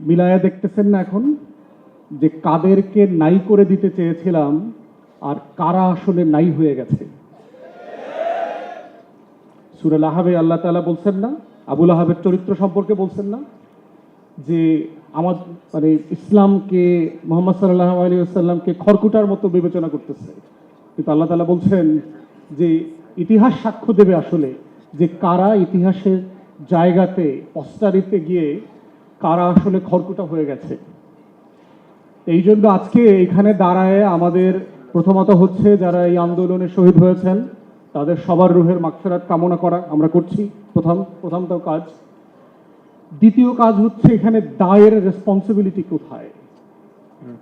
মিলায়া দেখতেছেন না এখন যে কাদেরকে নাই করে দিতে চেয়েছিলাম আর কারা আসলে নাই হয়ে গেছে। সূরা লাহাবে আল্লাহ তাআলা বলছেন না, আবু লাহাবের চরিত্র সম্পর্কে বলছেন না যে আমার মানে ইসলামকে, মুহাম্মদ সাল্লাল্লাহু আলাইহি ওয়াসাল্লামকে খড়কুটার মতো বিবেচনা করতেছে, কিন্তু আল্লাহ তাআলা বলছেন যে ইতিহাস সাক্ষ্য দেবে আসলে যে কারা ইতিহাসের জায়গাতে পস্টারিতে গিয়ে কারা আসলে খড়কুটা হয়ে গেছে। এই জন্য আজকে এখানে দাঁড়ায় আমাদের প্রথমত হচ্ছে যারা এই আন্দোলনে শহীদ হয়েছেন তাদের সবার রুহের মাগফিরাত কামনা করা আমরা করছি, প্রথমত কাজ। দ্বিতীয় কাজ হচ্ছে এখানে দায়ের রেসপন্সিবিলিটি কোথায়?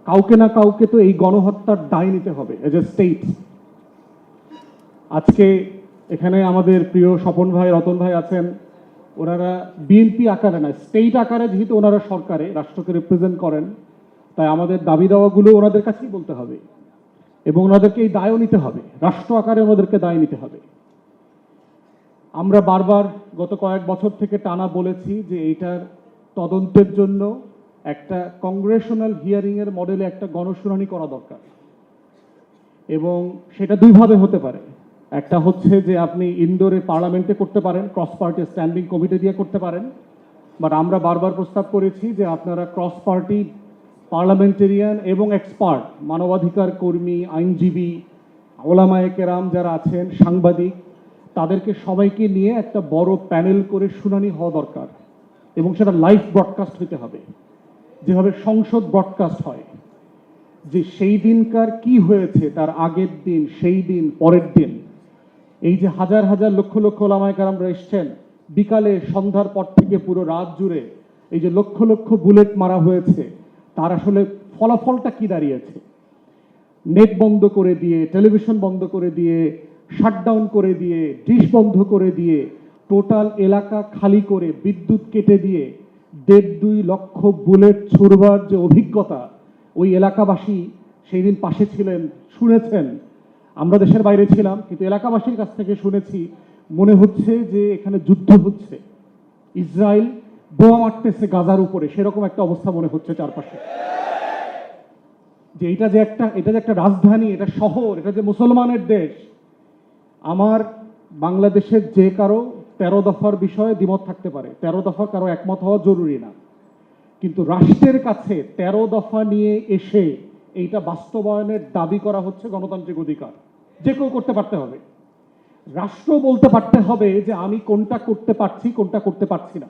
কাউকে না কাউকে তো এই গণহত্যার দায় নিতে হবে এজ এ স্টেট। আজকে এখানে আমাদের প্রিয় স্বপন ভাই, রতন ভাই আছেন, ওনারা বিএনপি আকারে না, স্টেট আকারে যেহেতু ওনারা সরকারে রাষ্ট্রকে রিপ্রেজেন্ট করেন, তাই আমাদের দাবি দাওয়াগুলো ওনাদের কাছেই বলতে হবে এবং ওনাদেরকে এই দায়ও নিতে হবে, রাষ্ট্র আকারে ওনাদেরকে দায় নিতে হবে। আমরা বারবার গত কয়েক বছর থেকে টানা বলেছি যে এইটার তদন্তের জন্য একটা কংগ্রেশনাল হিয়ারিংয়ের মডেলে একটা গণশুনানি করা দরকার এবং সেটা দুইভাবে হতে পারে। একটা হচ্ছে যে আপনি ইনডোরে পার্লামেন্টে করতে পারেন, ক্রস পার্টি স্ট্যান্ডিং কমিটি দিয়ে করতে পারেন, বাট আমরা বারবার প্রস্তাব করেছি যে আপনারা ক্রস পার্টি পার্লামেন্টেরিয়ান এবং এক্সপার্ট, মানবাধিকার কর্মী, আইনজীবী, ওলামায়ে কেরাম যারা আছেন, সাংবাদিক, তাদেরকে সবাইকে নিয়ে একটা বড় প্যানেল করে শুনানি হওয়া দরকার এবং সেটা লাইভ ব্রডকাস্ট হতে হবে, যেভাবে সংসদ ব্রডকাস্ট হয়, যে সেই দিনকার কি হয়েছে তার আগের দিন, সেই দিন, পরের দিন। এই যে হাজার হাজার লক্ষ লক্ষ ওলামায়ে কেরামরা এসছেন, বিকালে সন্ধ্যার পর থেকে পুরো রাত জুড়ে এই যে লক্ষ লক্ষ বুলেট মারা হয়েছে, তার আসলে ফলাফলটা কি দাঁড়িয়েছে? নেট বন্ধ করে দিয়ে, টেলিভিশন বন্ধ করে দিয়ে, শাটডাউন করে দিয়ে, ডিশ বন্ধ করে দিয়ে, টোটাল এলাকা খালি করে, বিদ্যুৎ কেটে দিয়ে 1.5-2 লক্ষ বুলেট ছুড়বার যে অভিজ্ঞতা, ওই এলাকাবাসী সেই দিন পাশে ছিলেন, শুনেছেন। আমরা দেশের বাইরে ছিলাম, কিন্তু এলাকাবাসীর কাছ থেকে শুনেছি মনে হচ্ছে যে এখানে যুদ্ধ হচ্ছে, ইসরায়েল বোমা মারতেছে গাজার উপরে, সেরকম একটা অবস্থা মনে হচ্ছে চারপাশে। যে এটা যে একটা রাজধানী, এটা শহর, এটা যে মুসলমানের দেশ। আমার বাংলাদেশের যে কারো 13 দফার বিষয়ে দ্বিমত থাকতে পারে, 13 দফা কারো একমত হওয়া জরুরি না, কিন্তু রাষ্ট্রের কাছে 13 দফা নিয়ে এসে এইটা বাস্তবায়নের দাবি করা হচ্ছে গণতান্ত্রিক অধিকার, যে কেউ করতে পারতে হবে। রাষ্ট্র বলতে পারতে হবে যে আমি কোনটা করতে পারছি, কোনটা করতে পারছি না।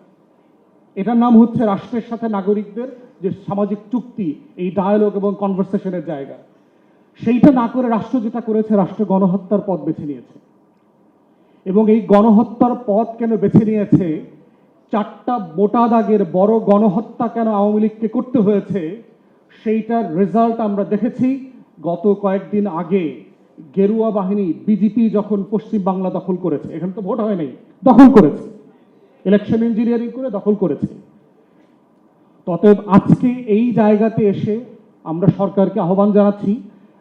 এটার নাম হচ্ছে রাষ্ট্রের সাথে নাগরিকদের যে সামাজিক চুক্তি, এই ডায়ালগ এবং কনভারসেশনের জায়গা। সেইটা না করে রাষ্ট্র যেটা করেছে, রাষ্ট্র গণহত্যার পথ বেছে নিয়েছে। এবং এই গণহত্যার পথ কেন বেছে নিয়েছে, 4টা মোটা দাগের বড় গণহত্যা কেন আওয়ামী লীগকে করতে হয়েছে, সেইটার রেজাল্ট আমরা দেখেছি গত কয়েকদিন আগে। গেরুয়া বাহিনী, বিজেপি যখন পশ্চিম বাংলা দখল করেছে, এখানে তো ভোট হয় নাই, দখল করেছে, ইলেকশন ইঞ্জিনিয়ারিং করে দখল করেছে। ততএব আজকে এই জায়গাতে এসে আমরা সরকারকে আহ্বান জানাচ্ছি,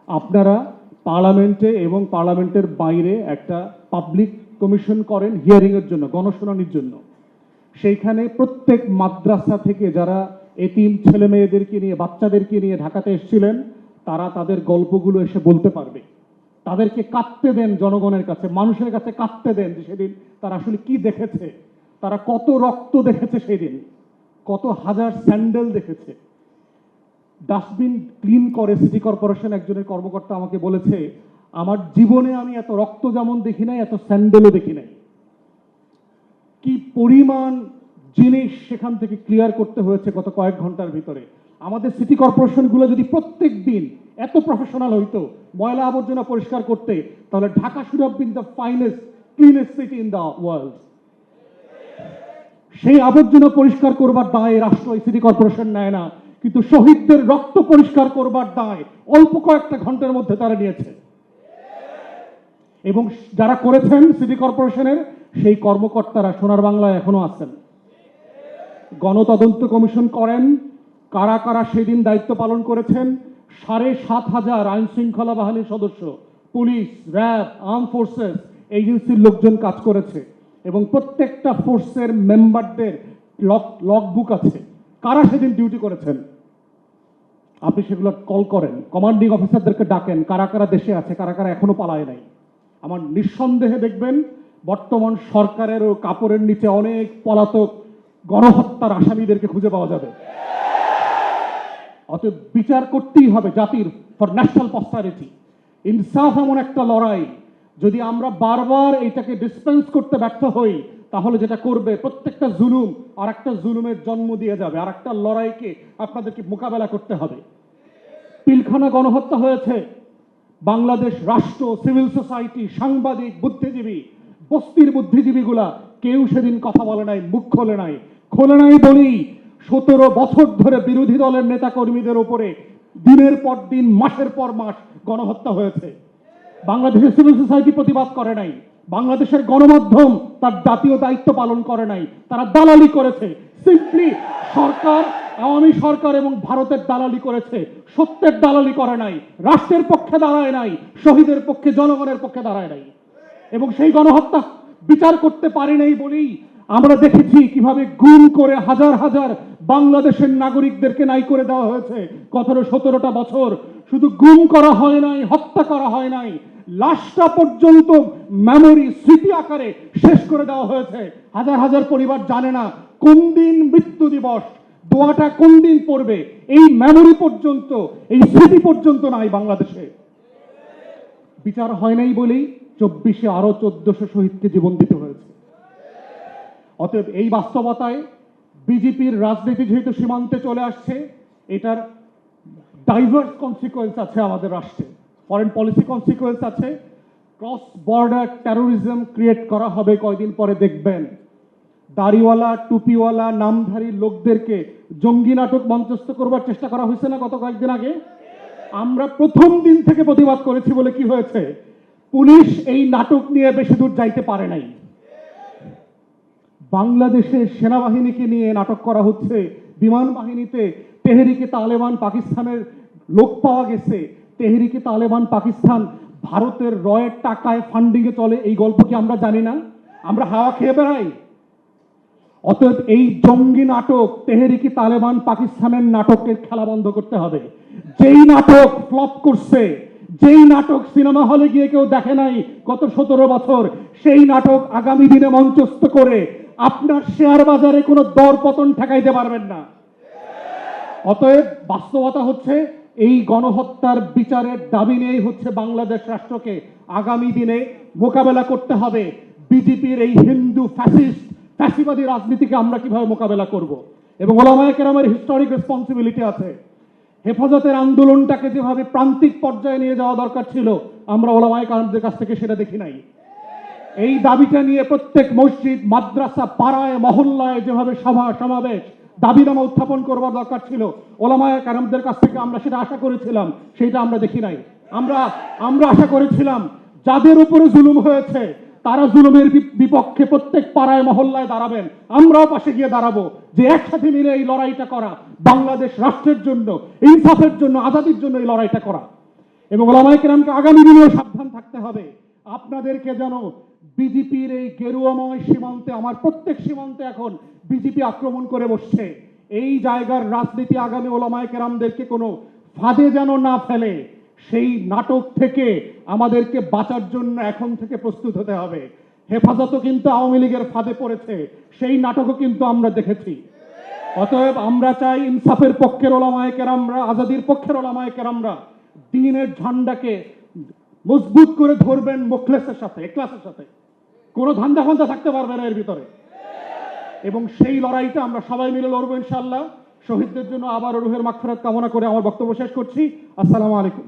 আপনারা পার্লামেন্টে এবং পার্লামেন্টের বাইরে একটা পাবলিক কমিশন করেন হিয়ারিংয়ের জন্য, গণশুনানির জন্য। সেইখানে প্রত্যেক মাদ্রাসা থেকে যারা এতিম ছেলে মেয়েদেরকে নিয়ে, বাচ্চাদেরকে নিয়ে ঢাকাতে এসেছিলেন, তারা তাদের গল্পগুলো এসে বলতে পারবে। তাদেরকে কাঁদতে দেন, জনগণের কাছে, মানুষের কাছে কাঁদতে দেন যে সেদিন তারা আসলে কি দেখেছে, তারা কত রক্ত দেখেছে, সেদিন কত হাজার স্যান্ডেল দেখেছে। ডাস্টবিন ক্লিন করে সিটি কর্পোরেশন একজনের কর্মকর্তা আমাকে বলেছে, আমার জীবনে আমি এত রক্ত যেমন দেখি নাই, এত স্যান্ডেলও দেখি নাই। কি পরিমাণ জিনিস সেখান থেকে ক্লিয়ার করতে হয়েছে গত কয়েক ঘন্টার ভিতরে। আমাদের সিটি কর্পোরেশনগুলো যদি প্রত্যেক দিন এত প্রফেশনাল হইতো ময়লা আবর্জনা পরিষ্কার করতে, তাহলে Dhaka should have been the finest, cleanest city in the world. সেই আবর্জনা পরিষ্কার করবার দায় রাষ্ট্র এই সিটি কর্পোরেশন নেয় না, কিন্তু শহীদদের রক্ত পরিষ্কার করবার দায় অল্প কয়েকটা ঘন্টার মধ্যে তারা নিয়েছে। এবং যারা করেছেন সিটি কর্পোরেশনের সেই কর্মকর্তারা সোনার বাংলায় এখনো আছেন। গণতদন্ত কমিশন করেন, কারা কারা সেদিন দায়িত্ব পালন করেছেন। 7,500 আইন শৃঙ্খলা বাহিনীর সদস্য, পুলিশ, র্যাব, আর্ম ফোর্সেস, এজেন্সির লোকজন কাজ করেছে এবং প্রত্যেকটা ফোর্সের মেম্বারদের লগবুক আছে, কারা সেদিন ডিউটি করেছেন আপনি সেগুলো কল করেন, কমান্ডিং অফিসারদেরকে ডাকেন, কারা কারা দেশে আছে, কারা কারা এখনো পালায় নাই। আমার নিঃসন্দেহে দেখবেন বর্তমান সরকারের ও কাপড়ের নিচে অনেক পলাতক গণহত্যার আসামিদেরকে খুঁজে পাওয়া যাবে। অতএব বিচার করতেই হবে জাতির, ফর ন্যাশনাল পস্টারিটি। ইনসাফ এমন একটা লড়াই, যদি আমরা বারবার এইটাকে ডিসপেন্স করতে ব্যর্থ হই, তাহলে যেটা করবে প্রত্যেকটা জুলুম আর একটা জুলুমের জন্ম দিয়ে যাবে, আর একটা লড়াইকে আপনাদেরকে মোকাবেলা করতে হবে। পিলখানা গণহত্যা হয়েছে, বাংলাদেশ রাষ্ট্র, সিভিল সোসাইটি, সাংবাদিক, বুদ্ধিজীবী, বস্তির বুদ্ধিজীবীগুলা কেউ সেদিন কথা বলে নাই, মুখ খোলে নাই। খোলে নাই বলেই 17 বছর ধরে বিরোধী দলের নেতা কর্মীদের উপরে দিনের পর দিন, মাসের পর মাস গণহত্যা হয়েছে। বাংলাদেশের সিভিল সোসাইটি প্রতিবাদ করে নাই, বাংলাদেশের গণমাধ্যম তার জাতীয় দায়িত্ব পালন করে নাই, তারা দালালি করেছে। সিম্পলি সরকার, আওয়ামী সরকার এবং ভারতের দালালি করেছে, সত্যের দালালি করে নাই, রাষ্ট্রের পক্ষে দাঁড়ায় নাই, শহীদের পক্ষে, জনগণের পক্ষে দাঁড়ায় নাই। এবং সেই গণহত্যা বিচার করতে পারি নাই বলেই আমরা দেখেছি কিভাবে গুম করে হাজার হাজার বাংলাদেশের নাগরিকদেরকে নাই করে দেওয়া হয়েছে। 17টা বছর শুধু গুম করা হয় নাই, হত্যা করা হয় নাই, লাশটা পর্যন্ত মেমোরি, স্মৃতি আকারে শেষ করে দেওয়া হয়েছে। হাজার হাজার পরিবার জানে না কোন দিন মৃত্যু দিবস, দোয়াটা কোন দিন পড়বে, এই মেমোরি পর্যন্ত, এই স্মৃতি পর্যন্ত নাই বাংলাদেশে। বিচার হয় নাই বলেই 24-এ আরো 1400 শহীদকে জীবন দিতে হয়েছে। অতএব এই বাস্তবতায় বিজেপির রাজনীতি যেহেতু সীমান্তে চলে আসছে, এটার ডাইভার্স কনসিকুয়েন্স আছে আমাদের রাষ্ট্রে, ফরেন পলিসি কনসিকুয়েন্স আছে, ক্রস বর্ডার টেরোরিজম ক্রিয়েট করা হবে কয়দিন পরে দেখবেন। দাড়িওয়ালা, টুপিওয়ালা, নামধারী লোকদেরকে জঙ্গি নাটক মঞ্চস্থ করবার চেষ্টা করা হয়েছে না গত কয়েকদিন আগে? আমরা প্রথম দিন থেকে প্রতিবাদ করেছি বলে কি হয়েছে? পুলিশ এই নাটক নিয়ে বেশি দূর যাইতে পারে নাই। বাংলাদেশের সেনাবাহিনীকে নিয়ে নাটক করা হচ্ছে, বিমান বাহিনীতে তেহরিকে তালেবান পাকিস্তানের লোক পাওয়া গেছে। তেহরিকে তালেবান পাকিস্তান ভারতের রয়ের টাকায় ফান্ডিংয়ে চলে, এই গল্প কি আমরা জানি না? আমরা হাওয়া খেয়ে বেড়াই? অতএব এই জঙ্গি নাটক, তেহরিকে তালেবান পাকিস্তানের নাটকের খেলা বন্ধ করতে হবে। যেই নাটক ফ্লপ করছে, যেই নাটক সিনেমা হলে গিয়ে কেউ দেখে নাই গত 17 বছর, সেই নাটক আগামী দিনে মঞ্চস্থ করে আপনার শেয়ার বাজারে কোনো দর পতন ঠেকাইতে পারবেন না। অতএব বাস্তবতা হচ্ছে এই গণহত্যার বিচারের দাবি নিয়েই হচ্ছে বাংলাদেশ রাষ্ট্রকে আগামী দিনে মোকাবেলা করতে হবে। বিজেপির এই হিন্দু ফ্যাসিস্ট, ফ্যাসিবাদী রাজনীতিকে আমরা কিভাবে মোকাবেলা করব, এবং ওলামায়ে কেরামের হিস্টোরিক রেসপন্সিবিলিটি আছে। হেফাজতের আন্দোলনটাকে যেভাবে প্রান্তিক পর্যায়ে নিয়ে যাওয়া দরকার ছিল, আমরা ওলামায়ে কেরামদের কাছ থেকে সেটা দেখি নাই। এই দাবিটা নিয়ে প্রত্যেক মসজিদ, মাদ্রাসা, পাড়ায়, মহল্লায় যেভাবে সভা সমাবেশ, দাবিনামা উত্থাপন করবার দরকার ছিল, ওলামায়ে কেরামদের কাছ থেকে আমরা সেটা আশা করেছিলাম, সেটা আমরা দেখি নাই। আমরা আশা করেছিলাম যাদের উপরে জুলুম হয়েছে তারা জুলুমের বিপক্ষে প্রত্যেক পাড়ায় মহল্লায় দাঁড়াবেন, আমরাও পাশে গিয়ে দাঁড়াবো, যে একসাথে মিলে এই লড়াইটা করা, বাংলাদেশ রাষ্ট্রের জন্য, ইনসাফের জন্য, আজাদির জন্য এই লড়াইটা করা। এবং ওলামায়ে কেরামকে আগামী দিনেও সাবধান থাকতে হবে। আপনাদেরকে যেন বিজেপির এই গেরুয়াময় সীমান্তে, আমার প্রত্যেক সীমান্তে এখন বিজেপি আক্রমণ করে বসছে, এই জায়গার রাজনীতি আগামী ওলামায়ে কেরামদেরকে কোনো ফাঁদে যেন না ফেলে, সেই নাটক থেকে আমাদেরকে বাঁচার জন্য এখন থেকে প্রস্তুত হতে হবে। হেফাজতও কিন্তু আওয়ামী লীগের ফাঁদে পড়েছে, সেই নাটকও কিন্তু আমরা দেখেছি। অতএব আমরা চাই ইনসাফের পক্ষের ওলামায়ে কেরামরা, আজাদির পক্ষের ওলামায়ে কেরামরা দ্বীনের ঝান্ডাকে মজবুত করে ধরবেন, মুখলেসের সাথে, ইখলাসের সাথে, কোনো ধান্দা ফান্দা থাকতে পারবে না এর ভিতরে। এবং সেই লড়াইটা আমরা সবাই মিলে লড়বো ইনশাআল্লাহ। শহীদদের জন্য আবার রুহের মাগফিরাত কামনা করে আমার বক্তব্য শেষ করছি। আসসালামু আলাইকুম।